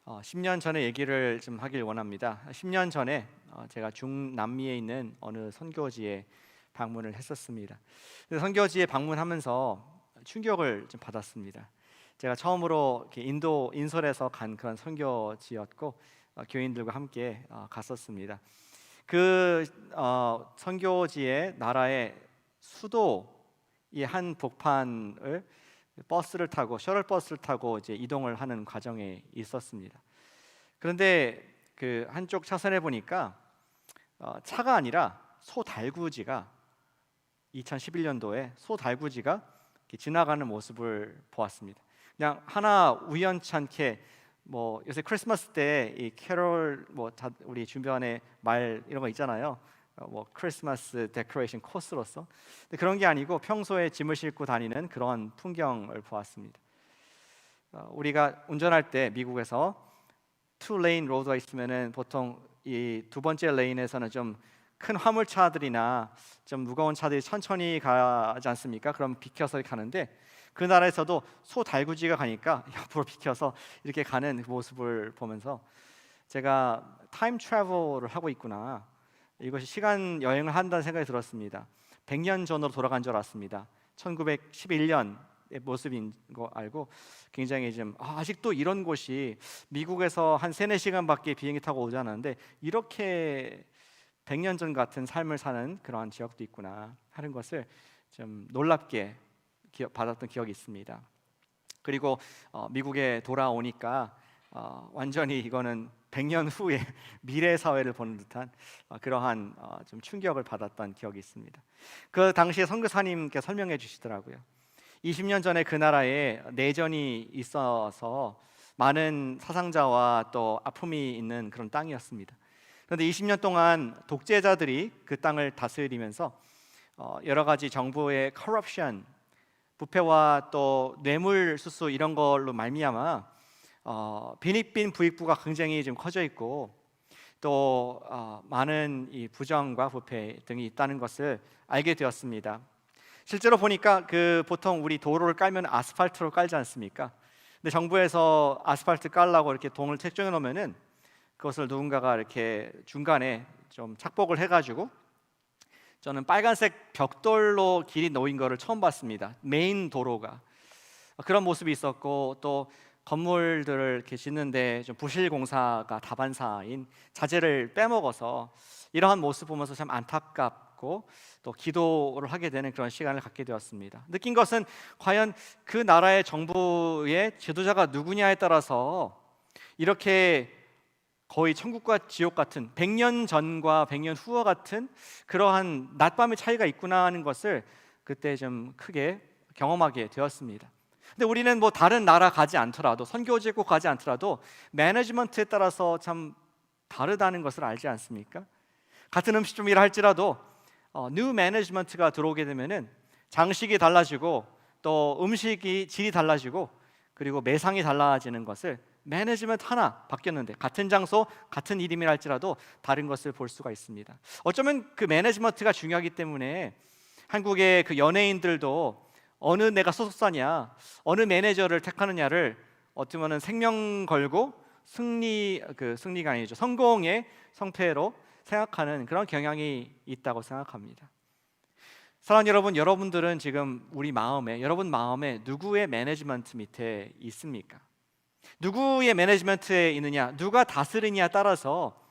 10년 전의 얘기를 좀 하길 원합니다. 10년 전에 제가 중남미에 있는 어느 선교지에 방문을 했었습니다. 선교지에 방문하면서 충격을 좀 받았습니다. 제가 처음으로 이렇게 인도 인솔에서 간 그런 선교지였고 교인들과 함께 갔었습니다. 그 선교지의 나라의 수도의 한 복판을 버스를 타고 셔틀버스를 타고 이제 이동을 하는 과정에 있었습니다. 그런데 그 한쪽 차선에 보니까 차가 아니라 소달구지가 2011년도에 소달구지가 지나가는 모습을 보았습니다. 그냥 하나 우연찮게 요새 크리스마스 때 이 캐롤 우리 주변에 말 이런 거 있잖아요. 크리스마스 데코레이션 코스로서. 근데 그런 게 아니고 평소에 짐을 싣고 다니는 그런 풍경을 보았습니다. 우리가 운전할 때 미국에서 투 레인 로드가 있으면은 보통 이 두 번째 레인에서는 좀 큰 화물차들이나 좀 무거운 차들이 천천히 가지 않습니까? 그럼 비켜서 가는데 그 나라에서도 소달구지가 가니까 옆으로 비켜서 이렇게 가는 그 모습을 보면서 제가 타임 트래블을 하고 있구나, 이것이 시간 여행을 한다는 생각이 들었습니다. 100년 전으로 돌아간 줄 알았습니다. 1911년의 모습인 거 알고 굉장히 좀 아직도 이런 곳이 미국에서 한 3-4시간밖에 비행기 타고 오지 않았는데 이렇게 100년 전 같은 삶을 사는 그러한 지역도 있구나 하는 것을 좀 놀랍게 받았던 기억이 있습니다. 그리고 미국에 돌아오니까 완전히 이거는 100년 후에 미래 사회를 보는 듯한 그러한 좀 충격을 받았던 기억이 있습니다. 그 당시에 선교사님께 설명해 주시더라고요. 20년 전에 그 나라에 내전이 있어서 많은 사상자와 또 아픔이 있는 그런 땅이었습니다. 그런데 20년 동안 독재자들이 그 땅을 다스리면서 여러 가지 정부의 corruption, 부패와 또 뇌물수수 이런 걸로 말미암아 빈익빈 부익부가 굉장히 좀 커져 있고 또 많은 이 부정과 부패 등이 있다는 것을 알게 되었습니다. 실제로 보니까 보통 우리 도로를 깔면 아스팔트로 깔지 않습니까? 근데 정부에서 아스팔트 깔라고 이렇게 돈을 책정해 놓으면은 그것을 누군가가 이렇게 중간에 좀 착복을 해가지고, 저는 빨간색 벽돌로 길이 놓인 거를 처음 봤습니다. 메인 도로가 그런 모습이 있었고, 또 건물들을 이렇게 짓는데 좀 부실 공사가 다반사인 자재를 빼먹어서 이러한 모습 보면서 참 안타깝고 또 기도를 하게 되는 그런 시간을 갖게 되었습니다. 느낀 것은 과연 그 나라의 정부의 지도자가 누구냐에 따라서 이렇게 거의 천국과 지옥 같은 100년 전과 100년 후와 같은 그러한 낮밤의 차이가 있구나 하는 것을 그때 좀 크게 경험하게 되었습니다. 근데 우리는 다른 나라 가지 않더라도, 선교지에 꼭 가지 않더라도 매니지먼트에 따라서 참 다르다는 것을 알지 않습니까? 같은 음식점이라 할지라도 뉴 매니지먼트가 들어오게 되면은 장식이 달라지고 또 음식이 질이 달라지고 그리고 매상이 달라지는 것을, 매니지먼트 하나 바뀌었는데 같은 장소 같은 이름이라 할지라도 다른 것을 볼 수가 있습니다. 어쩌면 그 매니지먼트가 중요하기 때문에 한국의 그 연예인들도 어느 내가 소속사냐, 어느 매니저를 택하느냐를 어쩌면 생명 걸고 승리가 아니죠, 성공의 성패로 생각하는 그런 경향이 있다고 생각합니다. 사랑하는 여러분, 여러분들은 지금 여러분 마음에 누구의 매니지먼트 밑에 있습니까? 누구의 매니지먼트에 있느냐, 누가 다스리냐에 따라서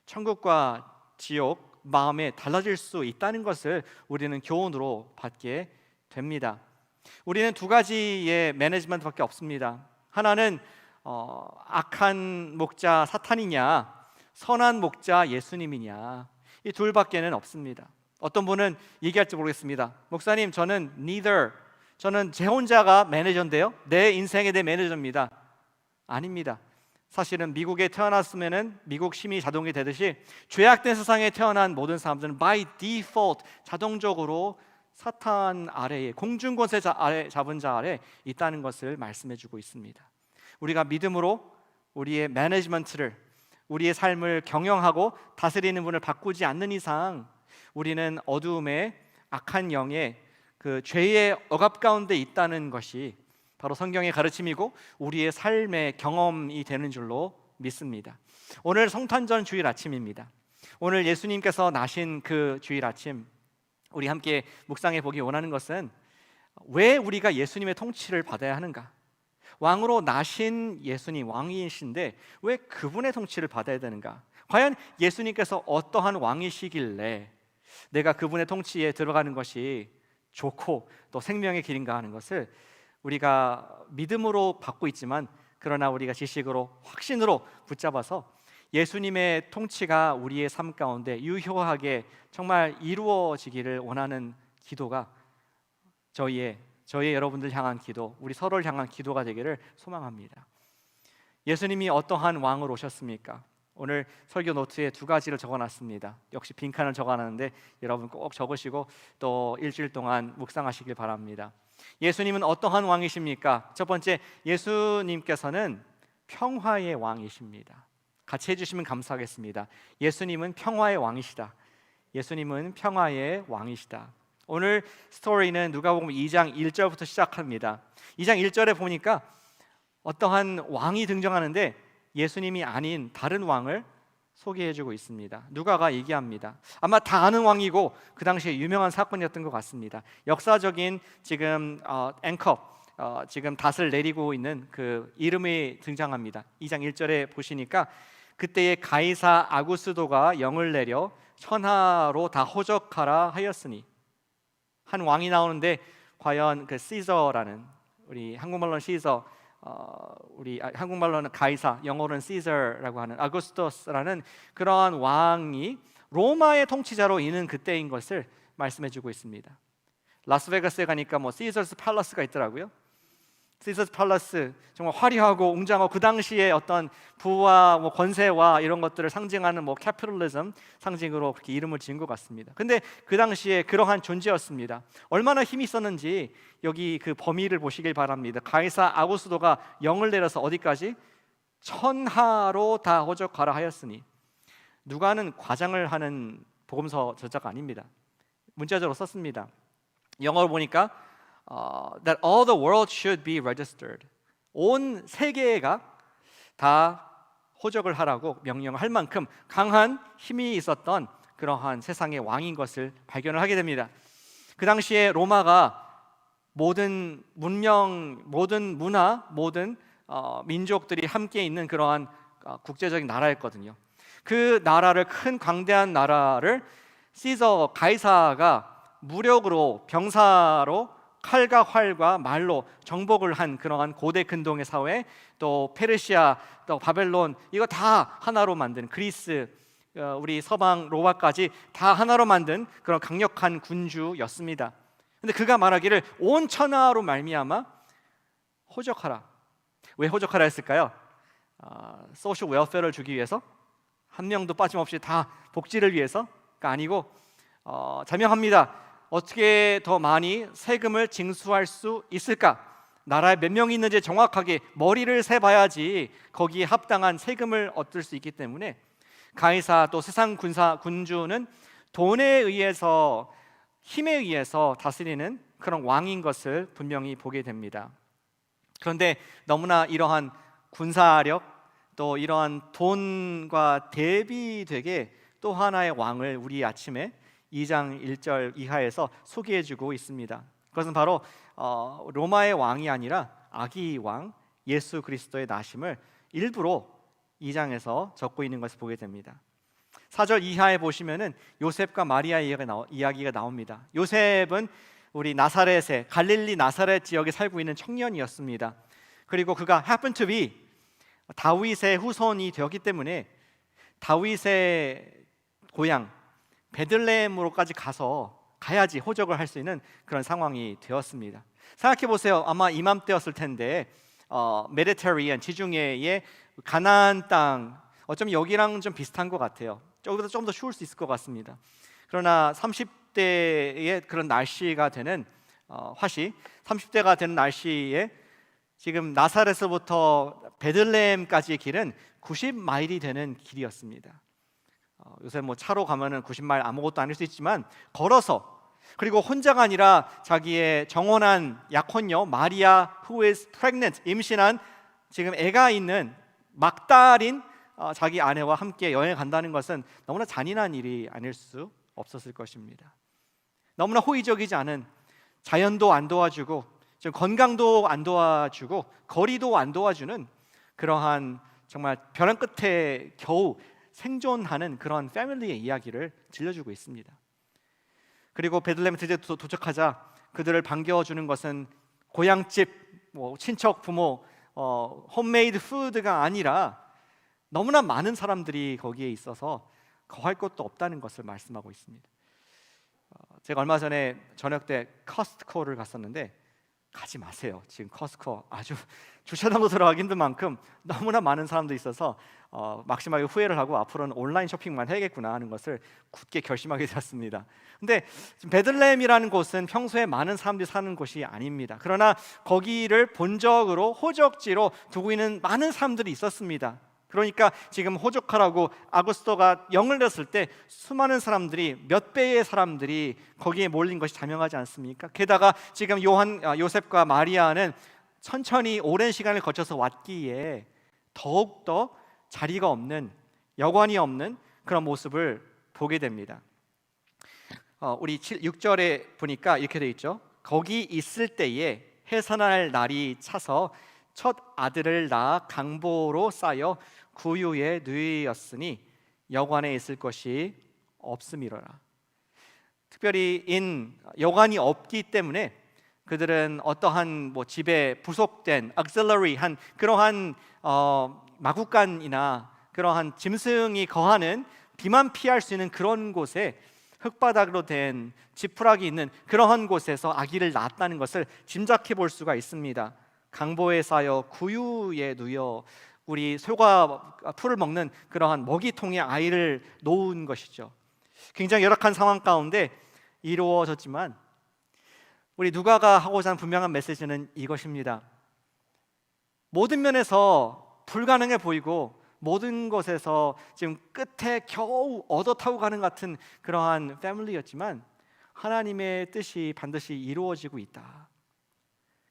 천국과 지옥 마음에 달라질 수 있다는 것을 우리는 교훈으로 받게 됩니다. 우리는 두 가지의 매니지먼트밖에 없습니다. 하나는 악한 목자 사탄이냐, 선한 목자 예수님이냐, 이 둘밖에는 없습니다. 어떤 분은 얘기할지 모르겠습니다. 목사님, 저는 neither, 저는 제 혼자가 매니저인데요, 내 인생의 내 매니저입니다. 아닙니다. 사실은 미국에 태어났으면은 미국 시민이 자동이 되듯이 죄악된 세상에 태어난 모든 사람들은 by default 자동적으로 사탄 아래에, 공중권세 아래 잡은 자 아래 있다는 것을 말씀해주고 있습니다. 우리가 믿음으로 우리의 매니지먼트를, 우리의 삶을 경영하고 다스리는 분을 바꾸지 않는 이상 우리는 어두움의 악한 영의 그 죄의 억압 가운데 있다는 것이 바로 성경의 가르침이고 우리의 삶의 경험이 되는 줄로 믿습니다. 오늘 성탄절 주일 아침입니다. 오늘 예수님께서 나신 그 주일 아침, 우리 함께 묵상해 보기 원하는 것은 왜 우리가 예수님의 통치를 받아야 하는가? 왕으로 나신 예수님, 왕이신데 왜 그분의 통치를 받아야 되는가? 과연 예수님께서 어떠한 왕이시길래 내가 그분의 통치에 들어가는 것이 좋고 또 생명의 길인가 하는 것을 우리가 믿음으로 받고 있지만, 그러나 우리가 지식으로 확신으로 붙잡아서 예수님의 통치가 우리의 삶 가운데 유효하게 정말 이루어지기를 원하는 기도가 저희의 여러분들 향한 기도, 우리 서로를 향한 기도가 되기를 소망합니다. 예수님이 어떠한 왕으로 오셨습니까? 오늘 설교 노트에 두 가지를 적어놨습니다. 역시 빈칸을 적어놨는데 여러분 꼭 적으시고 또 일주일 동안 묵상하시길 바랍니다. 예수님은 어떠한 왕이십니까? 첫 번째, 예수님께서는 평화의 왕이십니다. 같이 해주시면 감사하겠습니다. 예수님은 평화의 왕이시다. 예수님은 평화의 왕이시다. 오늘 스토리는 누가복음 2장 1절부터 시작합니다. 2장 1절에 보니까 어떠한 왕이 등장하는데 예수님이 아닌 다른 왕을 소개해주고 있습니다. 누가가 얘기합니다. 아마 다 아는 왕이고 그 당시에 유명한 사건이었던 것 같습니다. 역사적인 지금 지금 닷을 내리고 있는 그 이름이 등장합니다. 2장 1절에 보시니까 그때의 가이사 아구스도가 영을 내려 천하로 다 호적하라 하였으니, 한 왕이 나오는데 과연 그 시저라는, 우리 한국말로는 시저, 한국말로는 가이사, 영어로는 시저라고 하는 아구스토스라는 그러한 왕이 로마의 통치자로 있는 그때인 것을 말씀해주고 있습니다. 라스베가스에 가니까 뭐 시저스 팔러스가 있더라고요. 시저스 팔러스, 정말 화려하고 웅장하고 그 당시에 어떤 부와 뭐 권세와 이런 것들을 상징하는 뭐 캐피털리즘 상징으로 그렇게 이름을 지은 것 같습니다. 근데 그 당시에 그러한 존재였습니다. 얼마나 힘이 있었는지 여기 그 범위를 보시길 바랍니다. 가이사 아구스도가 영을 내려서 어디까지? 천하로 다 호적하라 하였으니. 누가는 과장을 하는 복음서 저자가 아닙니다. 문자적으로 썼습니다. 영어를 보니까 that all the world should be registered. 온 세계가 다 호적을 하라고 명령을 할 만큼 강한 힘이 있었던 그러한 세상의 왕인 것을 발견을 하게 됩니다. 그 당시에 로마가 모든 문명, 모든 문화, 모든 민족들이 함께 있는 그러한 국제적인 나라였거든요. 그 나라를, 큰 광대한 나라를 시저 가이사가 무력으로, 병사로, 칼과 활과 말로 정복을 한 그러한 고대 근동의 사회, 또 페르시아, 또 바벨론, 이거 다 하나로 만든, 그리스, 우리 서방 로마까지 다 하나로 만든 그런 강력한 군주였습니다. 근데 그가 말하기를 온 천하로 말미암아 호적하라. 왜 호적하라 했을까요? 소셜 웰페어를 주기 위해서? 한 명도 빠짐없이 다 복지를 위해서가 아니고 자명합니다. 어떻게 더 많이 세금을 징수할 수 있을까? 나라에 몇 명이 있는지 정확하게 머리를 세봐야지 거기에 합당한 세금을 얻을 수 있기 때문에 가이사, 또 세상 군주는 돈에 의해서, 힘에 의해서 다스리는 그런 왕인 것을 분명히 보게 됩니다. 그런데 너무나 이러한 군사력, 또 이러한 돈과 대비되게 또 하나의 왕을 우리 아침에 2장 1절 이하에서 소개해주고 있습니다. 그것은 바로 로마의 왕이 아니라 아기 왕 예수 그리스도의 나심을 일부러 2장에서 적고 있는 것을 보게 됩니다. 4절 이하에 보시면은 요셉과 마리아 이야기가 나옵니다. 요셉은 우리 나사렛에, 갈릴리 나사렛 지역에 살고 있는 청년이었습니다. 그리고 그가 happen to be 다윗의 후손이 되었기 때문에 다윗의 고향 베들레헴으로까지 가야지 호적을 할 수 있는 그런 상황이 되었습니다. 생각해 보세요. 아마 이맘때였을 텐데 메디테리안, 지중해의 가나안 땅, 어쩌면 여기랑 좀 비슷한 것 같아요. 저기보다 좀 더 쉬울 수 있을 것 같습니다. 그러나 30대의 그런 날씨가 되는 30대가 되는 날씨에 지금 나사렛에서부터 베들레헴까지의 길은 90마일이 되는 길이었습니다. 요새 뭐 차로 가면은 90마일 아무것도 아닐 수 있지만 걸어서, 그리고 혼자가 아니라 자기의 정혼한 약혼녀 마리아 who is pregnant, 임신한 지금 애가 있는 막달인 자기 아내와 함께 여행을 간다는 것은 너무나 잔인한 일이 아닐 수 없었을 것입니다. 너무나 호의적이지 않은, 자연도 안 도와주고 좀 건강도 안 도와주고 거리도 안 도와주는 그러한 정말 벼랑 끝에 겨우 생존하는 그런 패밀리의 이야기를 들려주고 있습니다. 그리고 베들레헴에 드디어 도착하자 그들을 반겨주는 것은 고향집, 친척, 부모, 홈메이드 푸드가 아니라 너무나 많은 사람들이 거기에 있어서 거할 것도 없다는 것을 말씀하고 있습니다. 제가 얼마 전에 저녁 때 커스트코를 갔었는데 가지 마세요. 지금 커스트코 아주 주차장도 들어가기 힘든 만큼 너무나 많은 사람들이 있어서 막심하게 후회를 하고 앞으로는 온라인 쇼핑만 해야겠구나 하는 것을 굳게 결심하게 되었습니다. 근데 베들레헴이라는 곳은 평소에 많은 사람들이 사는 곳이 아닙니다. 그러나 거기를 본적으로 호적지로 두고 있는 많은 사람들이 있었습니다. 그러니까 지금 호적하라고 아구스토가 영을 냈을 때 수많은 사람들이, 몇 배의 사람들이 거기에 몰린 것이 자명하지 않습니까? 게다가 지금 요셉과 마리아는 천천히 오랜 시간을 거쳐서 왔기에 더욱더 자리가 없는, 여관이 없는 그런 모습을 보게 됩니다. 우리 6절에 보니까 이렇게 돼 있죠. 거기 있을 때에 해산할 날이 차서 첫 아들을 낳아 강보로 쌓여 구유에 누이었으니 여관에 있을 것이 없음이로라. 특별히 여관이 없기 때문에 그들은 어떠한 집에 부속된 auxiliary한 그러한 마구간이나 그러한 짐승이 거하는 비만 피할 수 있는 그런 곳에 흙바닥으로 된 지푸라기 있는 그러한 곳에서 아기를 낳았다는 것을 짐작해 볼 수가 있습니다. 강보에 쌓여 구유에 누여 우리 소가 풀을 먹는 그러한 먹이통에 아이를 놓은 것이죠. 굉장히 열악한 상황 가운데 이루어졌지만 우리 누가가 하고자 하는 분명한 메시지는 이것입니다. 모든 면에서 불가능해 보이고 모든 것에서 지금 끝에 겨우 얻어 타고 가는 같은 그러한 패밀리였지만 하나님의 뜻이 반드시 이루어지고 있다.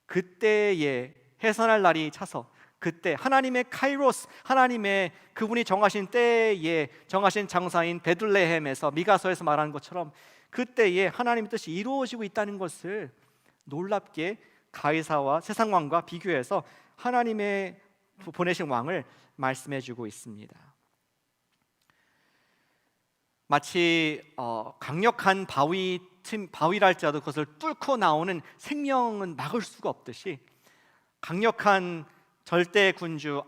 그때에 해산할 날이 차서 그때 하나님의 카이로스, 하나님의 그분이 정하신 때에 정하신 장사인 베들레헴에서 미가서에서 말하는 것처럼 그때에 하나님의 뜻이 이루어지고 있다는 것을 놀랍게 가이사와 세상 왕과 비교해서 하나님의 보내신 왕을 말씀해 주고 있습니다. 마치 강력한 바위랄지라도 그것을 뚫고 나오는 생명은 막을 수가 없듯이 강력한 절대 군주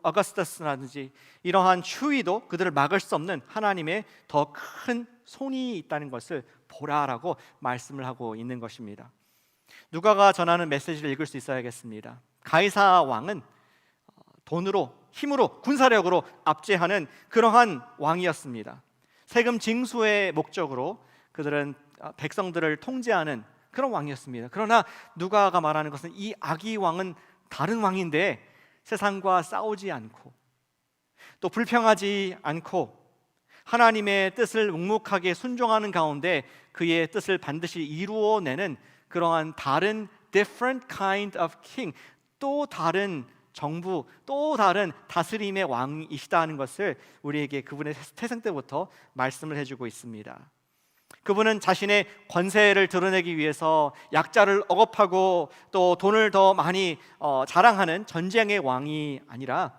아구스터스라든지 이러한 추위도 그들을 막을 수 없는 하나님의 더 큰 손이 있다는 것을 보라라고 말씀을 하고 있는 것입니다. 누가가 전하는 메시지를 읽을 수 있어야겠습니다. 가이사 왕은 돈으로, 힘으로, 군사력으로 압제하는 그러한 왕이었습니다. 세금 징수의 목적으로 그들은 백성들을 통제하는 그런 왕이었습니다. 그러나 누가가 말하는 것은 이 아기 왕은 다른 왕인데 세상과 싸우지 않고 또 불평하지 않고 하나님의 뜻을 묵묵하게 순종하는 가운데 그의 뜻을 반드시 이루어내는 그러한 다른 different kind of king, 또 다른 정부, 또 다른 다스림의 왕이시다는 것을 우리에게 그분의 태생 때부터 말씀을 해주고 있습니다. 그분은 자신의 권세를 드러내기 위해서 약자를 억압하고 또 돈을 더 많이 자랑하는 전쟁의 왕이 아니라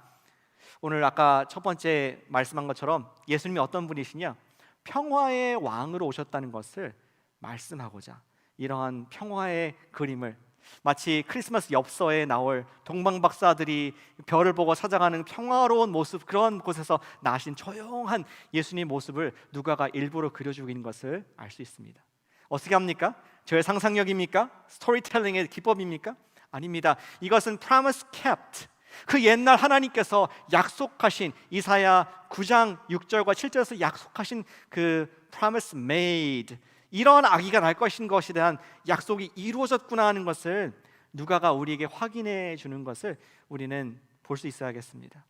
오늘 아까 첫 번째 말씀한 것처럼 예수님이 어떤 분이시냐? 평화의 왕으로 오셨다는 것을 말씀하고자 이러한 평화의 그림을 마치 크리스마스 엽서에 나올 동방박사들이 별을 보고 찾아가는 평화로운 모습, 그런 곳에서 나신 조용한 예수님 모습을 누가가 일부러 그려주고 있는 것을 알 수 있습니다. 어떻게 합니까? 저의 상상력입니까? 스토리텔링의 기법입니까? 아닙니다. 이것은 promise kept, 그 옛날 하나님께서 약속하신 이사야 9장 6절과 7절에서 약속하신 그 promise made, 이러한 아기가 날 것인 것에 대한 약속이 이루어졌구나 하는 것을 누가가 우리에게 확인해 주는 것을 우리는 볼 수 있어야겠습니다.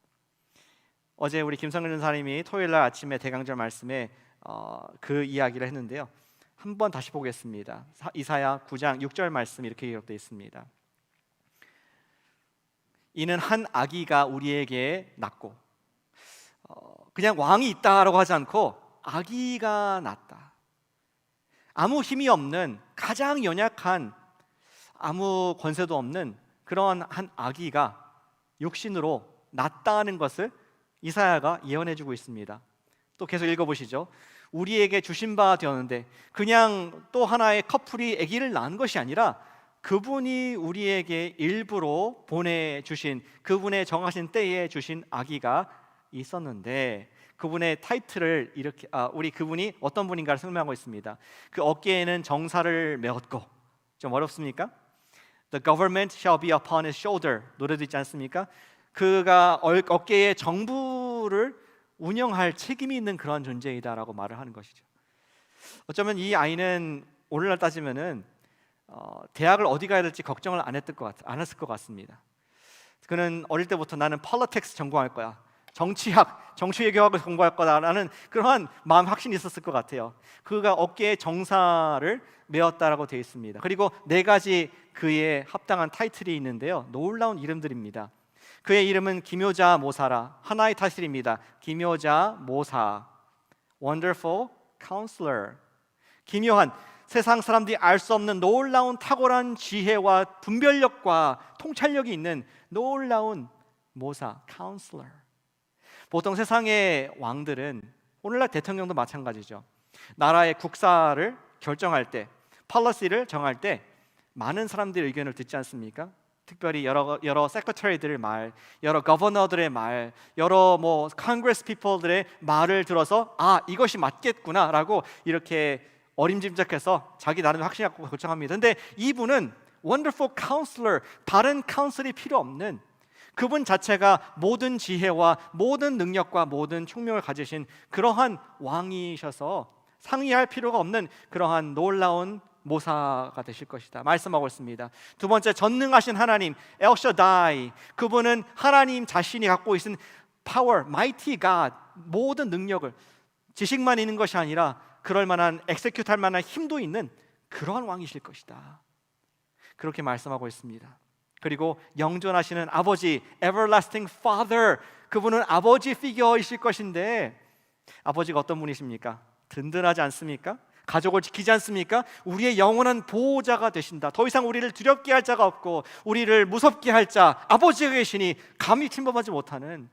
어제 우리 김성근 전사님이 토요일날 아침에 대강절 말씀에 그 이야기를 했는데요, 한번 다시 보겠습니다. 이사야 9장 6절 말씀 이렇게 기록되어 있습니다. 이는 한 아기가 우리에게 낳고, 그냥 왕이 있다라고 하지 않고 아기가 낳았다. 아무 힘이 없는, 가장 연약한, 아무 권세도 없는 그런 한 아기가 육신으로 낳았다는 것을 이사야가 예언해주고 있습니다. 또 계속 읽어보시죠. 우리에게 주신 바 되었는데, 그냥 또 하나의 커플이 아기를 낳은 것이 아니라 그분이 우리에게 일부러 보내주신, 그분의 정하신 때에 주신 아기가 있었는데, 그분의 타이틀을 이렇게 우리 그분이 어떤 분인가를 설명하고 있습니다. 그 어깨에는 정사를 메었고, 좀 어렵습니까? The government shall be upon his shoulder. 노래도 있지 않습니까? 그가 어깨에 정부를 운영할 책임이 있는 그런 존재이다라고 말을 하는 것이죠. 어쩌면 이 아이는 오늘날 따지면은 대학을 어디 가야 될지 걱정을 안 했을 것 같습니다. 그는 어릴 때부터 나는 politics 전공할 거야, 정치학, 정치외교학을 공부할 거다라는 그러한 마음 확신이 있었을 것 같아요. 그가 어깨에 정사를 메었다라고 되어 있습니다. 그리고 네 가지 그의 합당한 타이틀이 있는데요, 놀라운 이름들입니다. 그의 이름은 기묘자 모사라. 하나의 타이틀입니다. 기묘자 모사, Wonderful Counselor. 기묘한, 세상 사람들이 알 수 없는 놀라운 탁월한 지혜와 분별력과 통찰력이 있는 놀라운 모사, Counselor. 보통 세상의 왕들은, 오늘날 대통령도 마찬가지죠, 나라의 국사를 결정할 때, policy를 정할 때 많은 사람들의 의견을 듣지 않습니까? 특별히 여러 세크레터리들의 말, 여러 거버너들의 말, 여러 컨그레스 피플들의 말을 들어서 이것이 맞겠구나라고 이렇게 어림짐작해서 자기 나름의 확신을 갖고 결정합니다. 근데 이분은 Wonderful Counselor, 다른 카운슬이 필요 없는, 그분 자체가 모든 지혜와 모든 능력과 모든 총명을 가지신 그러한 왕이셔서 상의할 필요가 없는 그러한 놀라운 모사가 되실 것이다 말씀하고 있습니다. 두 번째, 전능하신 하나님, El Shaddai. 그분은 하나님 자신이 갖고 있는 power, mighty God, 모든 능력을, 지식만 있는 것이 아니라 그럴 만한, execute 할 만한 힘도 있는 그러한 왕이실 것이다, 그렇게 말씀하고 있습니다. 그리고 영존하시는 아버지, everlasting Father. 그분은 아버지 피겨이실 것인데, 아버지가 어떤 분이십니까? 든든하지 않습니까? 가족을 지키지 않습니까? 우리의 영원한 보호자가 되신다. 더 이상 우리를 두렵게 할 자가 없고 우리를 무섭게 할 자, 아버지가 계시니 감히 침범하지 못하는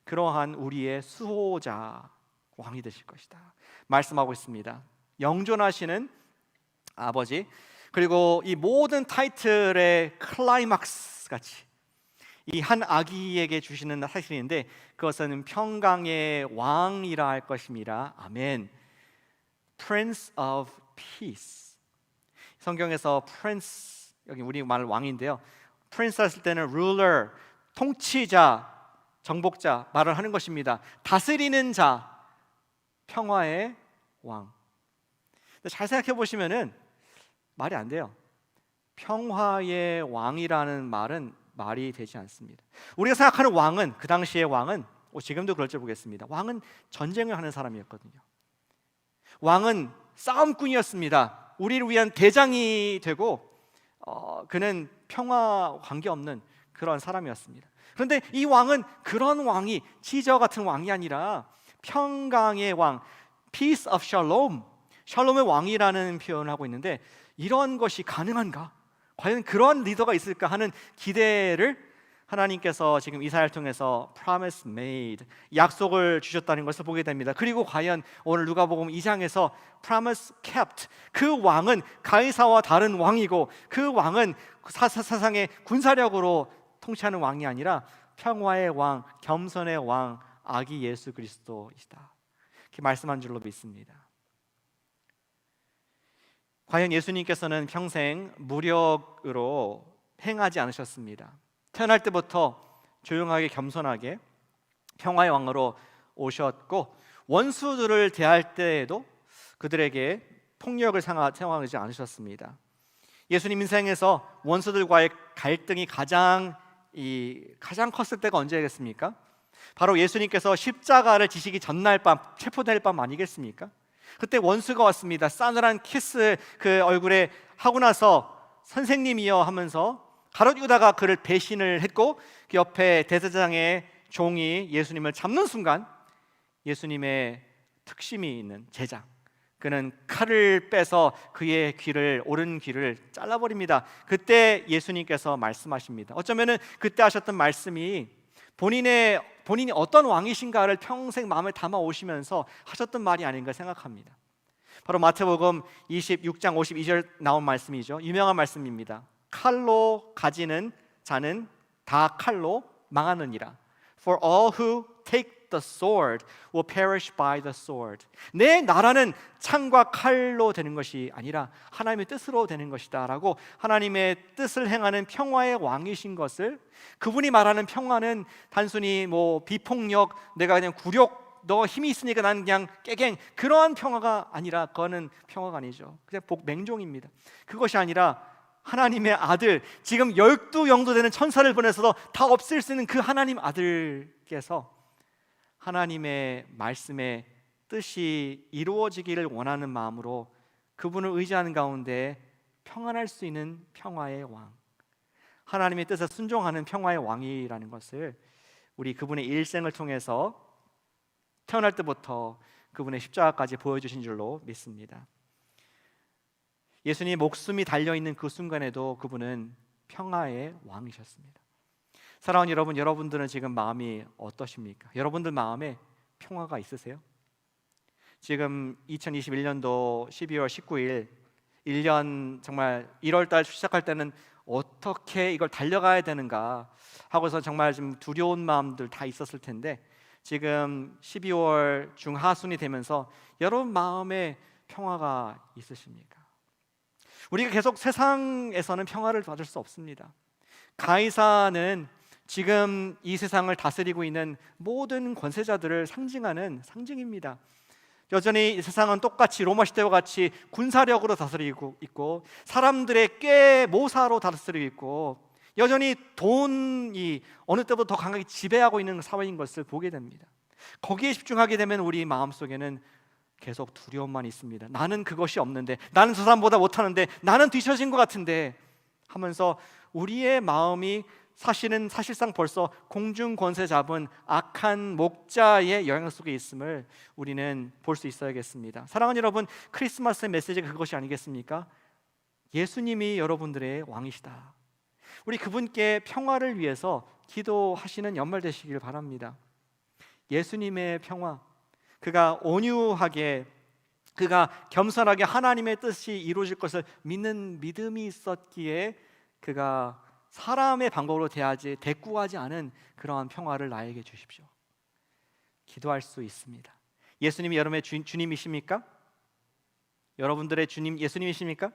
그러한 우리의 수호자, 왕이 되실 것이다 말씀하고 있습니다. 영존하시는 아버지, 그리고 이 모든 타이틀의 클라이막스 같이 이 한 아기에게 주시는 타이틀인데, 그것은 평강의 왕이라 할 것입니다. 아멘. Prince of Peace. 성경에서 Prince, 여기 우리 말 왕인데요, Prince 했을 때는 ruler, 통치자, 정복자 말을 하는 것입니다. 다스리는 자, 평화의 왕. 잘 생각해 보시면은 말이 안 돼요. 평화의 왕이라는 말은 말이 되지 않습니다. 우리가 생각하는 왕은, 그 당시의 왕은, 지금도 그럴지 보겠습니다, 왕은 전쟁을 하는 사람이었거든요. 왕은 싸움꾼이었습니다. 우리를 위한 대장이 되고 그는 평화와 관계없는 그런 사람이었습니다. 그런데 이 왕은 그런 왕이, 지저 같은 왕이 아니라 평강의 왕, Peace of Shalom, 샬롬의 왕이라는 표현을 하고 있는데, 이런 것이 가능한가? 과연 그런 리더가 있을까 하는 기대를 하나님께서 지금 이사야를 통해서 promise made, 약속을 주셨다는 것을 보게 됩니다. 그리고 과연 오늘 누가복음 2장에서 promise kept, 그 왕은 가이사와 다른 왕이고, 그 왕은 세상의 군사력으로 통치하는 왕이 아니라 평화의 왕, 겸손의 왕, 아기 예수 그리스도이시다, 이렇게 말씀한 줄로 믿습니다. 과연 예수님께서는 평생 무력으로 행하지 않으셨습니다. 태어날 때부터 조용하게 겸손하게 평화의 왕으로 오셨고, 원수들을 대할 때에도 그들에게 폭력을 사용하지 않으셨습니다. 예수님 인생에서 원수들과의 갈등이 가장 컸을 때가 언제겠습니까? 바로 예수님께서 십자가를 지시기 전날 밤, 체포될 밤 아니겠습니까? 그때 원수가 왔습니다. 싸늘한 키스 그 얼굴에 하고 나서 선생님이여 하면서 가룟 유다가 그를 배신을 했고 그 옆에 대제사장의 종이 예수님을 잡는 순간 예수님의 특심이 있는 제자, 그는 칼을 빼서 그의 오른 귀를 잘라버립니다. 그때 예수님께서 말씀하십니다. 어쩌면은 그때 하셨던 말씀이 본인이 어떤 왕이신가를 평생 마음에 담아 오시면서 하셨던 말이 아닌가 생각합니다. 바로 마태복음 26장 52절 나온 말씀이죠. 유명한 말씀입니다. 칼로 가지는 자는 다 칼로 망하느니라. For all who take the sword will perish by the sword. 내 나라는 창과 칼로 되는 것이 아니라 하나님의 뜻으로 되는 것이다 라고 하나님의 뜻을 행하는 평화의 왕이신 것을, 그분이 말하는 평화는 단순히 비폭력, 내가 그냥 굴욕, 너 힘이 있으니까 난 그냥 깨갱, 그러한 평화가 아니라, 그거는 평화가 아니죠. 그냥 복맹종입니다. 그것이 아니라 하나님의 아들, 지금 12영도 되는 천사를 보내서도 다 없앨 수 있는 그 하나님 아들께서 하나님의 말씀의 뜻이 이루어지기를 원하는 마음으로 그분을 의지하는 가운데 평안할 수 있는 평화의 왕, 하나님의 뜻에 순종하는 평화의 왕이라는 것을 우리 그분의 일생을 통해서 태어날 때부터 그분의 십자가까지 보여주신 줄로 믿습니다. 예수님의 목숨이 달려있는 그 순간에도 그분은 평화의 왕이셨습니다. 사랑하는 여러분, 여러분들은 지금 마음이 어떠십니까? 여러분들 마음에 평화가 있으세요? 지금 2021년도 12월 19일 1년 정말 1월달 시작할 때는 어떻게 이걸 달려가야 되는가 하고서 정말 좀 두려운 마음들 다 있었을 텐데, 지금 12월 중하순이 되면서 여러분 마음에 평화가 있으십니까? 우리가 계속 세상에서는 평화를 받을 수 없습니다. 가이사는 지금 이 세상을 다스리고 있는 모든 권세자들을 상징하는 상징입니다. 여전히 이 세상은 똑같이 로마 시대와 같이 군사력으로 다스리고 있고, 사람들의 꾀모사로 다스리고 있고, 여전히 돈이 어느 때보다 더 강하게 지배하고 있는 사회인 것을 보게 됩니다. 거기에 집중하게 되면 우리 마음속에는 계속 두려움만 있습니다. 나는 그것이 없는데, 나는 저 사람보다 못하는데, 나는 뒤처진 것 같은데 하면서 우리의 마음이 사실상 벌써 공중 권세 잡은 악한 목자의 영향 속에 있음을 우리는 볼 수 있어야겠습니다. 사랑하는 여러분, 크리스마스의 메시지가 그것이 아니겠습니까? 예수님이 여러분들의 왕이시다. 우리 그분께 평화를 위해서 기도하시는 연말 되시길 바랍니다. 예수님의 평화, 그가 온유하게, 그가 겸손하게 하나님의 뜻이 이루어질 것을 믿는 믿음이 있었기에 그가 사람의 방법으로 대꾸하지 않은 그러한 평화를 나에게 주십시오. 기도할 수 있습니다. 예수님이 여러분의 주님이십니까? 여러분들의 주님 예수님이십니까?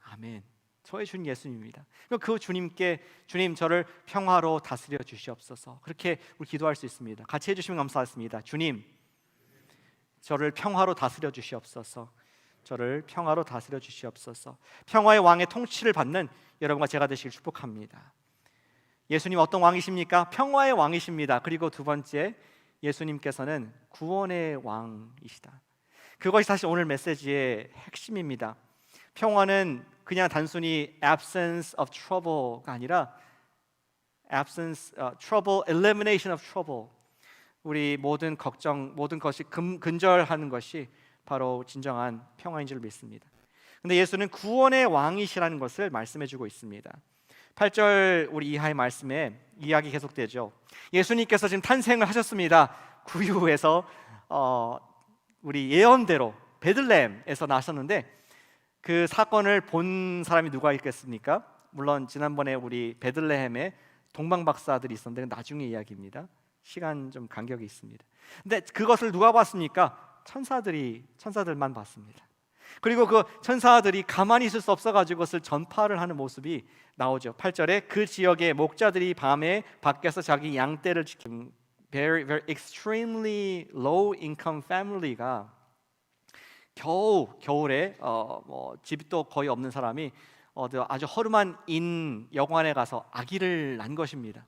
아멘. 저의 주님 예수님입니다. 그 주님께, 주님 저를 평화로 다스려 주시옵소서, 그렇게 우리 기도할 수 있습니다. 같이 해주시면 감사하겠습니다. 주님, 저를 평화로 다스려 주시옵소서. 저를 평화로 다스려 주시옵소서. 평화의 왕의 통치를 받는 여러분과 제가 되시길 축복합니다. 예수님 어떤 왕이십니까? 평화의 왕이십니다. 그리고 두 번째, 예수님께서는 구원의 왕이시다. 그것이 사실 오늘 메시지의 핵심입니다. 평화는 그냥 단순히 absence of trouble가 아니라 trouble, elimination of trouble. 우리 모든 걱정, 모든 것이 근절하는 것이 바로 진정한 평화인 줄 믿습니다. 근데 예수는 구원의 왕이시라는 것을 말씀해주고 있습니다. 8절 우리 이하의 말씀에 이야기 계속되죠. 예수님께서 지금 탄생을 하셨습니다. 구유에서 우리 예언대로 베들레헴에서 나셨는데, 그 사건을 본 사람이 누가 있겠습니까? 물론 지난번에 우리 베들레헴에 동방 박사들이 있었는데 나중에 이야기입니다. 시간 좀 간격이 있습니다. 근데 그것을 누가 봤습니까? 천사들만 봤습니다. 그리고 그 천사들이 가만히 있을 수 없어가지고 그것을 전파를 하는 모습이 나오죠. 8절에 그 지역의 목자들이 밤에 밖에서 자기 양떼를 지키는 very extremely low income family가 겨울에 집도 거의 없는 사람이 아주 허름한 여관에 가서 아기를 낳은 것입니다.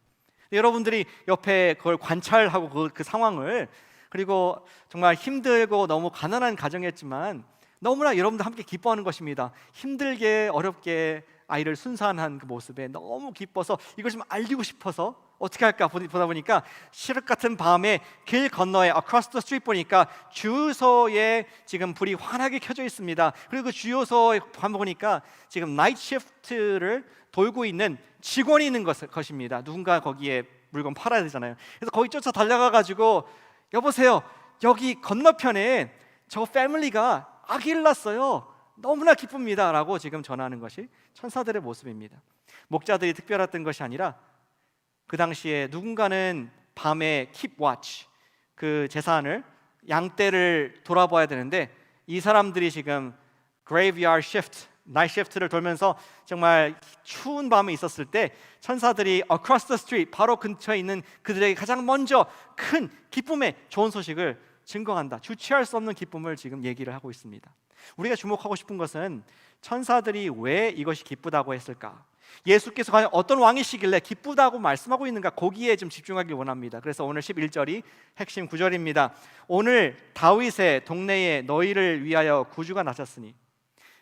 여러분들이 옆에 그걸 관찰하고 그 상황을, 그리고 정말 힘들고 너무 가난한 가정이었지만 너무나 여러분들 함께 기뻐하는 것입니다. 힘들게 어렵게 아이를 순산한 그 모습에 너무 기뻐서 이걸 좀 알리고 싶어서 어떻게 할까 보다 보니까 시륵 같은 밤에 길 건너에 across the street 보니까 주유소에 지금 불이 환하게 켜져 있습니다. 그리고 그 주유소에 보니까 지금 나이트 시프트를 돌고 있는 직원이 있는 것입니다. 누군가 거기에 물건 팔아야 되잖아요. 그래서 거기 쫓아 달려가 가지고 여보세요, 여기 건너편에 저 패밀리가 아기를 낳았어요. 너무나 기쁩니다 라고 지금 전하는 것이 천사들의 모습입니다. 목자들이 특별했던 것이 아니라 그 당시에 누군가는 밤에 keep watch, 그 재산을 양떼를 돌아봐야 되는데 이 사람들이 지금 graveyard shift, 나이트 시프트를 돌면서 정말 추운 밤에 있었을 때 천사들이 across the street, 바로 근처에 있는 그들에게 가장 먼저 큰 기쁨의 좋은 소식을 증거한다. 주체할 수 없는 기쁨을 지금 얘기를 하고 있습니다. 우리가 주목하고 싶은 것은 천사들이 왜 이것이 기쁘다고 했을까? 예수께서 과연 어떤 왕이시길래 기쁘다고 말씀하고 있는가? 거기에 좀 집중하길 원합니다. 그래서 오늘 11절이 핵심 구절입니다. 오늘 다윗의 동네에 너희를 위하여 구주가 나셨으니.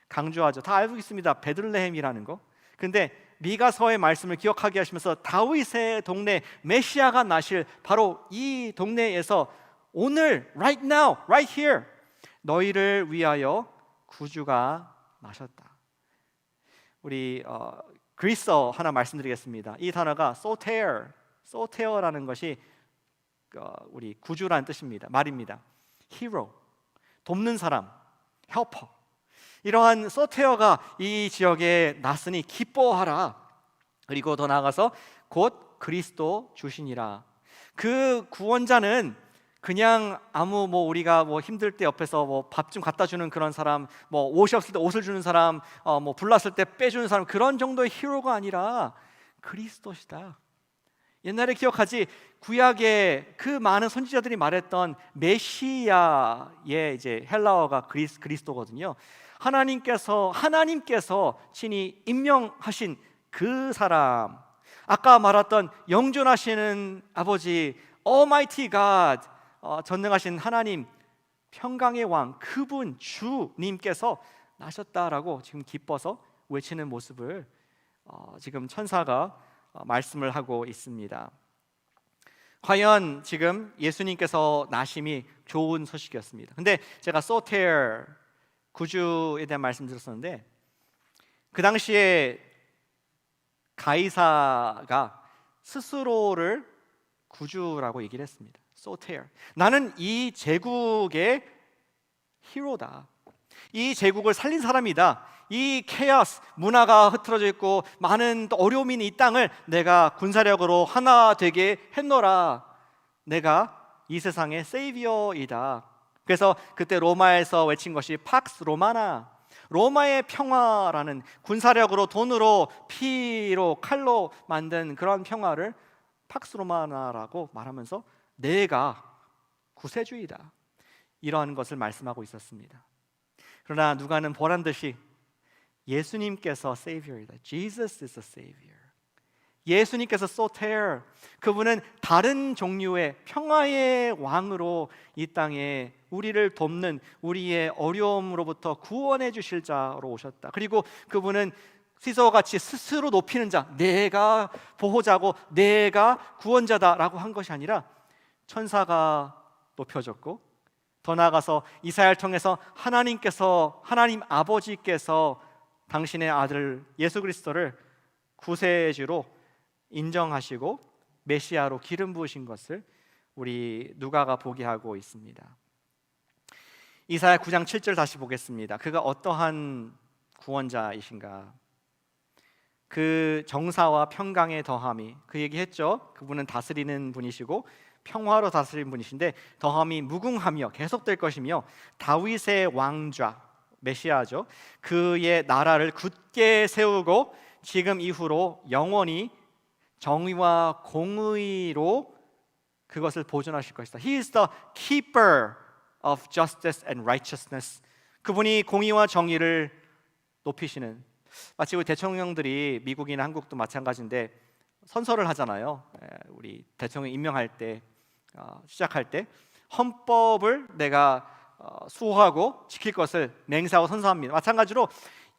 강조하죠. 다 알고 있습니다. 베들레헴이라는 거. 근데 미가서의 말씀을 기억하게 하시면서 다윗의 동네 메시아가 나실 바로 이 동네에서 오늘 right now, right here 너희를 위하여 구주가 나셨다. 우리 그리스어 하나 말씀드리겠습니다. 이 단어가 소테어라는 것이 우리 구주라는 뜻입니다. 말입니다. hero, 돕는 사람, helper. 이러한 소테어가 이 지역에 났으니 기뻐하라. 그리고 더 나아가서 곧 그리스도 주시니라. 그 구원자는 그냥 아무 우리가 힘들 때 옆에서 밥 좀 갖다 주는 그런 사람, 옷이 없을 때 옷을 주는 사람, 불났을 때 빼주는 사람, 그런 정도의 히로가 아니라 그리스도시다. 옛날에 기억하지? 구약의 그 많은 선지자들이 말했던 메시아의 이제 헬라어가 그리스도거든요. 하나님께서 친히 임명하신 그 사람, 아까 말했던 영존하시는 아버지 Almighty God, 전능하신 하나님, 평강의 왕, 그분 주님께서 나셨다라고 지금 기뻐서 외치는 모습을 지금 천사가 말씀을 하고 있습니다. 과연 지금 예수님께서 나심이 좋은 소식이었습니다. 근데 제가 소테어, 구주에 대한 말씀 드렸었는데 그 당시에 가이사가 스스로를 구주라고 얘기를 했습니다. 소테어, 나는 이 제국의 히로다. 이 제국을 살린 사람이다. 이 케오스, 문화가 흐트러져 있고 많은 어려움이 있는 이 땅을 내가 군사력으로 하나 되게 했노라. 내가 이 세상의 세이비어이다. 그래서 그때 로마에서 외친 것이 팍스 로마나, 로마의 평화라는, 군사력으로, 돈으로, 피로, 칼로 만든 그런 평화를 팍스 로마나라고 말하면서 내가 구세주이다, 이러한 것을 말씀하고 있었습니다. 그러나 누가는 보란 듯이 예수님께서 Savior이다. Jesus is a Savior. 예수님께서 소테어, 그분은 다른 종류의 평화의 왕으로 이 땅에 우리를 돕는, 우리의 어려움으로부터 구원해 주실 자로 오셨다. 그리고 그분은 시서와 같이 스스로 높이는 자, 내가 보호자고 내가 구원자다라고 한 것이 아니라 천사가 높여졌고, 더 나아가서 이사야를 통해서 하나님 아버지께서 당신의 아들 예수 그리스도를 구세주로 인정하시고 메시아로 기름 부으신 것을 우리 누가가 보게 하고 있습니다. 이사야 9장 7절 다시 보겠습니다. 그가 어떠한 구원자이신가? 그 정사와 평강의 더함이, 그 얘기했죠. 그분은 다스리는 분이시고 평화로 다스리는 분이신데 더함이 무궁하며 계속될 것이며 다윗의 왕좌, 메시아죠, 그의 나라를 굳게 세우고 지금 이후로 영원히 정의와 공의로 그것을 보존하실 것이다. He is the keeper of justice and righteousness. 그분이 공의와 정의를 높이시는, 마치 우리 대통령들이, 미국이나 한국도 마찬가지인데 선서를 하잖아요. 우리 대통령 임명할 때, 시작할 때 헌법을 내가 수호하고 지킬 것을 맹세하고 선서합니다. 마찬가지로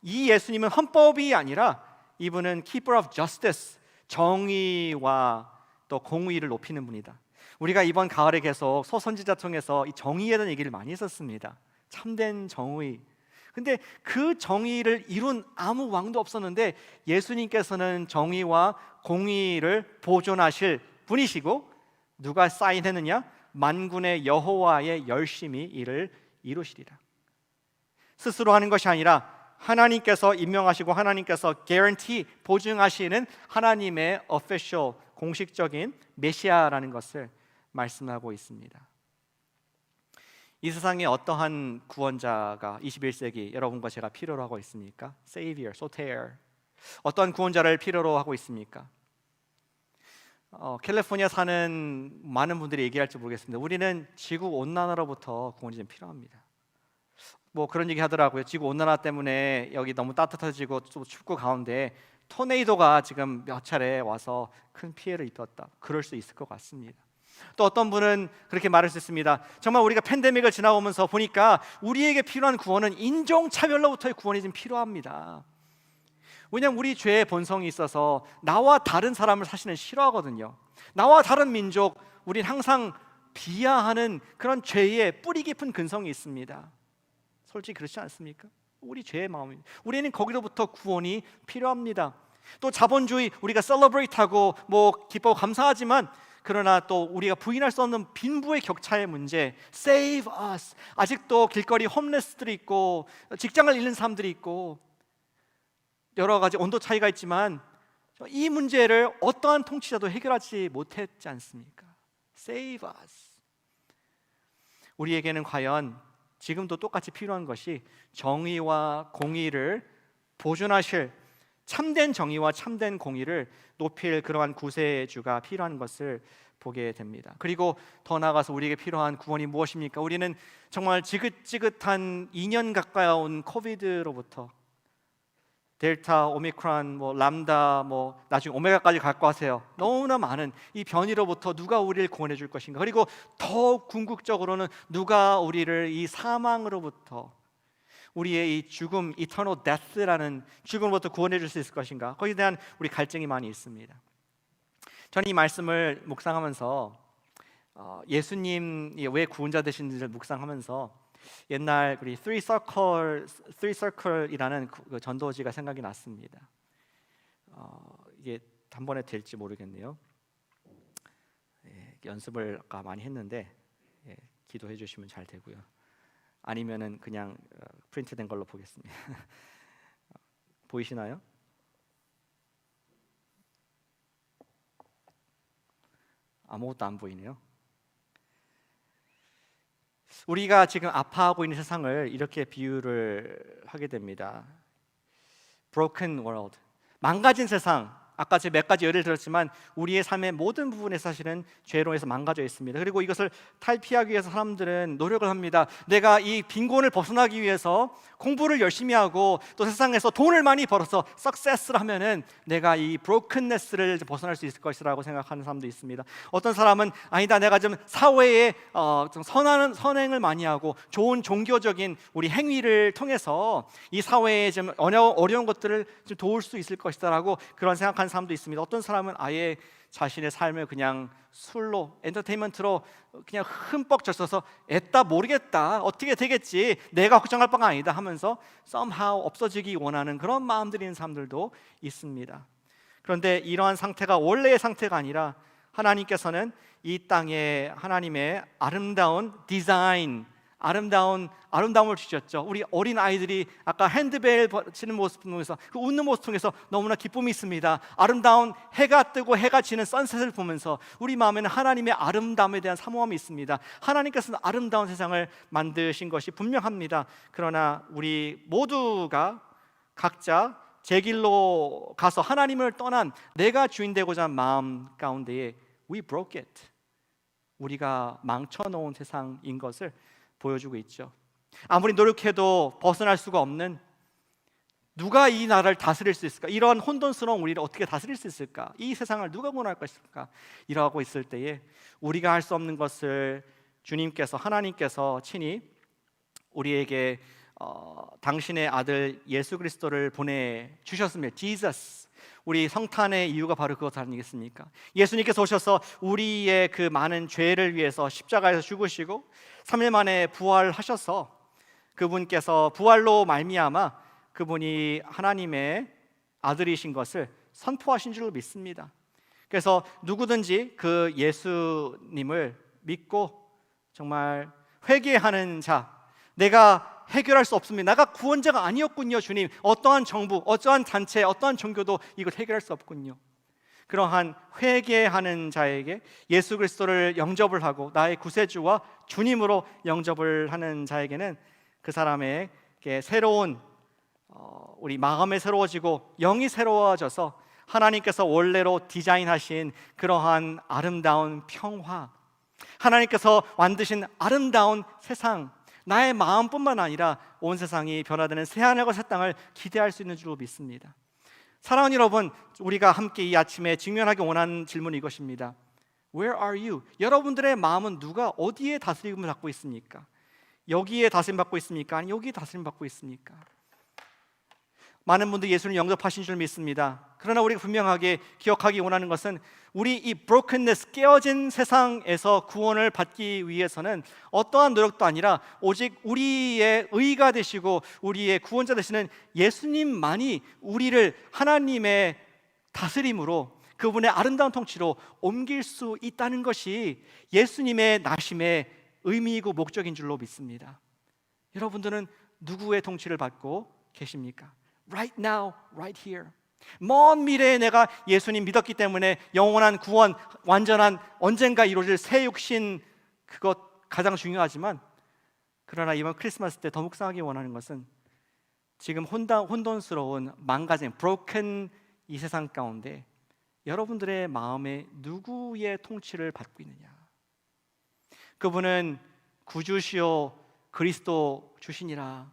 이 예수님은 헌법이 아니라 이분은 keeper of justice, 정의와 또 공의를 높이는 분이다. 우리가 이번 가을에 계속 소선지자 통해서 이 정의에 대한 얘기를 많이 했었습니다. 참된 정의. 근데 그 정의를 이룬 아무 왕도 없었는데 예수님께서는 정의와 공의를 보존하실 분이시고, 누가 사인했느냐? 만군의 여호와의 열심히 이를 이루시리라. 스스로 하는 것이 아니라 하나님께서 임명하시고 하나님께서 guarantee, 보증하시는 하나님의 official, 공식적인 메시아라는 것을 말씀하고 있습니다. 이 세상에 어떠한 구원자가 21세기 여러분과 제가 필요로 하고 있습니까? Savior, Soter. 어떤 구원자를 필요로 하고 있습니까? 캘리포니아 사는 많은 분들이 얘기할지 모르겠습니다. 우리는 지구 온난화로부터 구원이 좀 필요합니다. 뭐 그런 얘기 하더라고요. 지구 온난화 때문에 여기 너무 따뜻해지고 또 춥고 가운데 토네이도가 지금 몇 차례 와서 큰 피해를 입혔다. 그럴 수 있을 것 같습니다. 또 어떤 분은 그렇게 말할 수 있습니다. 정말 우리가 팬데믹을 지나오면서 보니까 우리에게 필요한 구원은 인종차별로부터의 구원이 좀 필요합니다. 왜냐하면 우리 죄의 본성이 있어서 나와 다른 사람을 사실은 싫어하거든요. 나와 다른 민족, 우린 항상 비하하는 그런 죄의 뿌리 깊은 근성이 있습니다. 솔직히 그렇지 않습니까? 우리 죄의 마음입니다. 우리는 거기로부터 구원이 필요합니다. 또 자본주의, 우리가 셀러브레이트하고 뭐 기뻐 감사하지만 그러나 또 우리가 부인할 수 없는 빈부의 격차의 문제, Save us. 아직도 길거리 홈레스들이 있고 직장을 잃는 사람들이 있고 여러 가지 온도 차이가 있지만 이 문제를 어떠한 통치자도 해결하지 못했지 않습니까? Save us. 우리에게는 과연 지금도 똑같이 필요한 것이 정의와 공의를 보존하실, 참된 정의와 참된 공의를 높일 그러한 구세주가 필요한 것을 보게 됩니다. 그리고 더 나아가서 우리에게 필요한 구원이 무엇입니까? 우리는 정말 지긋지긋한 2년 가까이 온 코비드로부터 델타, 오미크론, 뭐 람다, 뭐 나중에 오메가까지 갈 거 하세요. 너무나 많은 이 변이로부터 누가 우리를 구원해 줄 것인가? 그리고 더 궁극적으로는 누가 우리를 이 사망으로부터, 우리의 이 죽음, eternal death라는 죽음으로부터 구원해 줄 수 있을 것인가? 거기에 대한 우리 갈증이 많이 있습니다. 저는 이 말씀을 묵상하면서 예수님이 왜 구원자 되신지를 묵상하면서 옛날 우리 Three Circle이라는 그 전도지가 생각이 났습니다. 이게 단번에 될지 모르겠네요. 연습을 아까 많이 했는데 기도해 주시면 잘 되고요. 아니면은 그냥 프린트된 걸로 보겠습니다. 보이시나요? 아무것도 안 보이네요. 우리가 지금 아파하고 있는 세상을 이렇게 비유를 하게 됩니다. Broken world, 망가진 세상. 아까 제가 몇 가지 예를 들었지만 우리의 삶의 모든 부분에 사실은 죄로 해서 망가져 있습니다. 그리고 이것을 탈피하기 위해서 사람들은 노력을 합니다. 내가 이 빈곤을 벗어나기 위해서 공부를 열심히 하고 또 세상에서 돈을 많이 벌어서 सक्세스를 하면은 내가 이 브로큰네스를 벗어날 수 있을 것이라고 생각하는 사람도 있습니다. 어떤 사람은 아니다, 내가 좀 사회에 좀 선행을 많이 하고 좋은 종교적인 우리 행위를 통해서 이 사회에 좀 어려운 것들을 좀 도울 수 있을 것이다라고 그런 생각하는 사람도 있습니다. 어떤 사람은 아예 자신의 삶을 그냥 술로, 엔터테인먼트로 그냥 흠뻑 젖어서 애따 모르겠다, 어떻게 되겠지, 내가 걱정할 바가 아니다 하면서 somehow 없어지기 원하는 그런 마음들이 있는 사람들도 있습니다. 그런데 이러한 상태가 원래의 상태가 아니라 하나님께서는 이 땅에 하나님의 아름다운 디자인, 아름다움을 주셨죠. 우리 어린 아이들이 아까 핸드벨 치는 모습 통해서, 그 웃는 모습 통해서 너무나 기쁨이 있습니다. 아름다운 해가 뜨고 해가 지는 선셋을 보면서 우리 마음에는 하나님의 아름다움에 대한 사모함이 있습니다. 하나님께서는 아름다운 세상을 만드신 것이 분명합니다. 그러나 우리 모두가 각자 제 길로 가서 하나님을 떠난 내가 주인 되고자 하는 마음 가운데에 we broke it, 우리가 망쳐놓은 세상인 것을 보여주고 있죠. 아무리 노력해도 벗어날 수가 없는, 누가 이 나라를 다스릴 수 있을까? 이런 혼돈스러운 우리를 어떻게 다스릴 수 있을까? 이 세상을 누가 구원할 것일까? 이러고 있을 때에 우리가 할 수 없는 것을 주님께서, 하나님께서 친히 우리에게 당신의 아들 예수 그리스도를 보내주셨습니다. Jesus. 우리 성탄의 이유가 바로 그것 아니겠습니까? 예수님께서 오셔서 우리의 그 많은 죄를 위해서 십자가에서 죽으시고 3일 만에 부활하셔서 그분께서 부활로 말미암아 그분이 하나님의 아들이신 것을 선포하신 줄로 믿습니다. 그래서 누구든지 그 예수님을 믿고 정말 회개하는 자, 내가 해결할 수 없습니다. 내가 구원자가 아니었군요, 주님. 어떠한 정부, 어떠한 단체, 어떠한 종교도 이걸 해결할 수 없군요. 그러한 회개하는 자에게 예수 그리스도를 영접을 하고 나의 구세주와 주님으로 영접을 하는 자에게는 그 사람에게 새로운 우리 마음이 새로워지고 영이 새로워져서 하나님께서 원래로 디자인하신 그러한 아름다운 평화, 하나님께서 만드신 아름다운 세상, 나의 마음뿐만 아니라 온 세상이 변화되는 새하늘과 새 땅을 기대할 수 있는 줄로 믿습니다. 사랑하는 여러분, 우리가 함께 이 아침에 직면하기 원하는 질문은 이것입니다. Where are you? 여러분들의 마음은 누가 어디에 다스림을 받고 있습니까? 여기에 다스림 받고 있습니까? 아니 여기에 다스림 받고 있습니까? 많은 분들이 예수를 영접하신 줄 믿습니다. 그러나 우리가 분명하게 기억하기 원하는 것은 우리 이 brokenness, 깨어진 세상에서 구원을 받기 위해서는 어떠한 노력도 아니라 오직 우리의 의가 되시고 우리의 구원자 되시는 예수님만이 우리를 하나님의 다스림으로, 그분의 아름다운 통치로 옮길 수 있다는 것이 예수님의 나심의 의미이고 목적인 줄로 믿습니다. 여러분들은 누구의 통치를 받고 계십니까? Right now, right here. 먼 미래에 내가 예수님 믿었기 때문에 영원한 구원, 완전한 언젠가 이루어질 새 육신, 그것 가장 중요하지만, 그러나 이번 크리스마스 때 더 묵상하기 원하는 것은 지금 혼돈스러운 망가진 broken 이 세상 가운데 여러분들의 마음에 누구의 통치를 받고 있느냐? 그분은 구주시오 그리스도 주시니라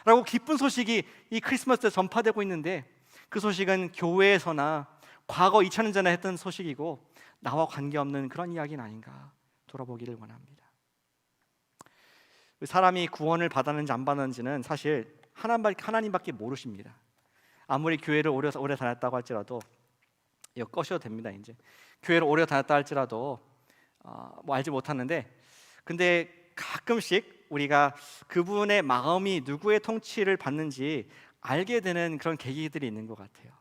라고 기쁜 소식이 이 크리스마스 때 전파되고 있는데, 그 소식은 교회에서나 과거 2000년 전에 했던 소식이고 나와 관계없는 그런 이야기는 아닌가 돌아보기를 원합니다. 사람이 구원을 받았는지 안 받았는지는 사실 하나님밖에 모르십니다. 아무리 교회를 오래 다녔다고 할지라도, 이거 꺼셔도 됩니다. 이제 교회를 오래 다녔다 할지라도 뭐 알지 못하는데, 근데 가끔씩 우리가 그분의 마음이 누구의 통치를 받는지 알게 되는 그런 계기들이 있는 것 같아요.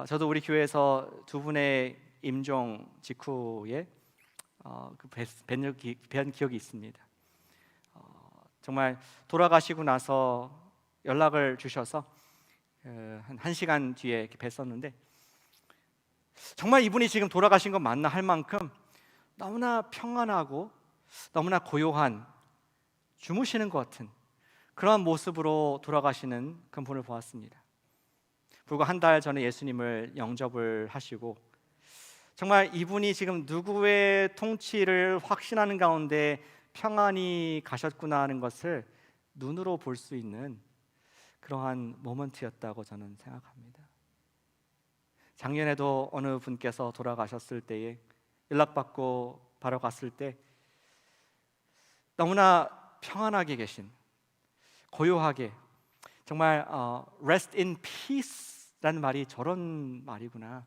저도 우리 교회에서 두 분의 임종 직후에 뵌 기억이 있습니다. 정말 돌아가시고 나서 연락을 주셔서 한 1시간 뒤에 이렇게 뵀었는데, 정말 이분이 지금 돌아가신 건 맞나 할 만큼 너무나 평안하고 너무나 고요한, 주무시는 것 같은 그러한 모습으로 돌아가시는 그 분을 보았습니다. 불과 한 달 전에 예수님을 영접을 하시고, 정말 이분이 지금 누구의 통치를 확신하는 가운데 평안히 가셨구나 하는 것을 눈으로 볼 수 있는 그러한 모먼트였다고 저는 생각합니다. 작년에도 어느 분께서 돌아가셨을 때에 연락받고 바로 갔을 때 너무나 평안하게 계신, 고요하게, 정말 rest in peace라는 말이 저런 말이구나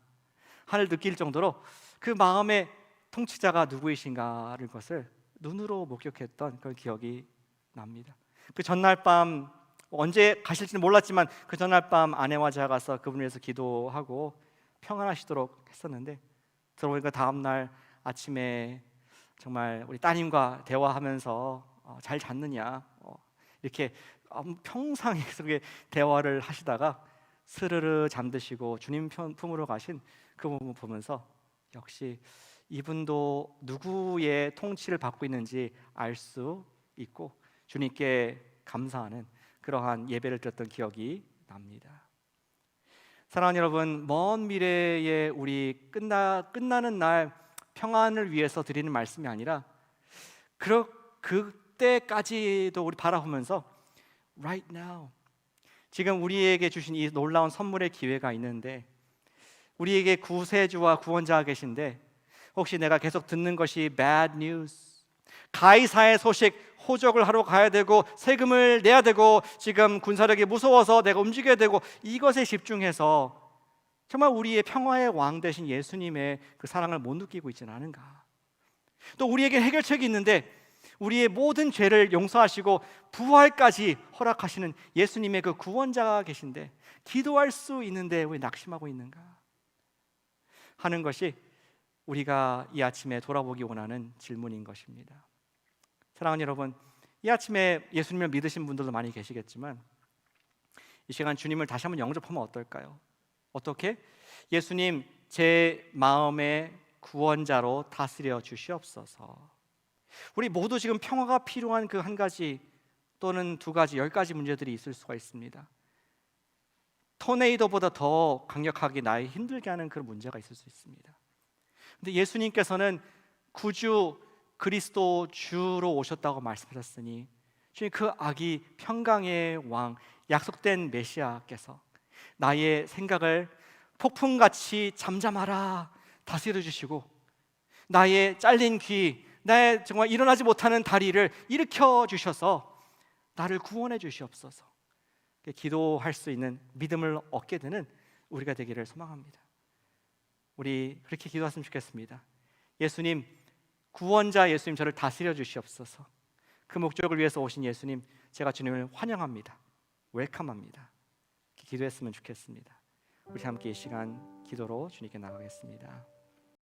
하늘 느낄 정도로 그 마음의 통치자가 누구이신가를 것을 눈으로 목격했던 그런 기억이 납니다. 그 전날 밤, 언제 가실지는 몰랐지만 그 전날 밤 아내와 제가 가서 그분을 위해서 기도하고 평안하시도록 했었는데, 들어보니까 다음날 아침에 정말 우리 따님과 대화하면서 잘 잤느냐 이렇게 평상에 속에 대화를 하시다가 스르르 잠드시고 주님 품으로 가신 그 부분 보면서 역시 이분도 누구의 통치를 받고 있는지 알 수 있고 주님께 감사하는 그러한 예배를 드렸던 기억이 납니다. 사랑하는 여러분, 먼 미래에 우리 끝나는 날 평안을 위해서 드리는 말씀이 아니라 그때까지도 우리 바라보면서 right now, 지금 우리에게 주신 이 놀라운 선물의 기회가 있는데, 우리에게 구세주와 구원자가 계신데, 혹시 내가 계속 듣는 것이 bad news, 가이사의 소식, 호적을 하러 가야 되고 세금을 내야 되고 지금 군사력이 무서워서 내가 움직여야 되고 이것에 집중해서 정말 우리의 평화의 왕 되신 예수님의 그 사랑을 못 느끼고 있지는 않은가? 또 우리에게 해결책이 있는데 우리의 모든 죄를 용서하시고 부활까지 허락하시는 예수님의 그 구원자가 계신데 기도할 수 있는데 왜 낙심하고 있는가 하는 것이 우리가 이 아침에 돌아보기 원하는 질문인 것입니다. 사랑하는 여러분, 이 아침에 예수님을 믿으신 분들도 많이 계시겠지만 이 시간 주님을 다시 한번 영접하면 어떨까요? 어떻게? 예수님, 제 마음의 구원자로 다스려 주시옵소서. 우리 모두 지금 평화가 필요한 그 한 가지 또는 두 가지, 10가지 문제들이 있을 수가 있습니다. 토네이도보다 더 강력하게 나의 힘들게 하는 그런 문제가 있을 수 있습니다. 근데 예수님께서는 구주 그리스도 주로 오셨다고 말씀하셨으니 주님, 그 아기 평강의 왕, 약속된 메시아께서 나의 생각을 폭풍같이 잠잠하라 다스려 주시고 나의 잘린 귀, 나의 정말 일어나지 못하는 다리를 일으켜 주셔서 나를 구원해 주시옵소서. 기도할 수 있는 믿음을 얻게 되는 우리가 되기를 소망합니다. 우리 그렇게 기도했으면 좋겠습니다. 예수님, 구원자 예수님, 저를 다스려 주시옵소서. 그 목적을 위해서 오신 예수님, 제가 주님을 환영합니다. 웰컴합니다. 기도했으면 좋겠습니다. 우리 함께 이 시간 기도로 주님께 나가겠습니다.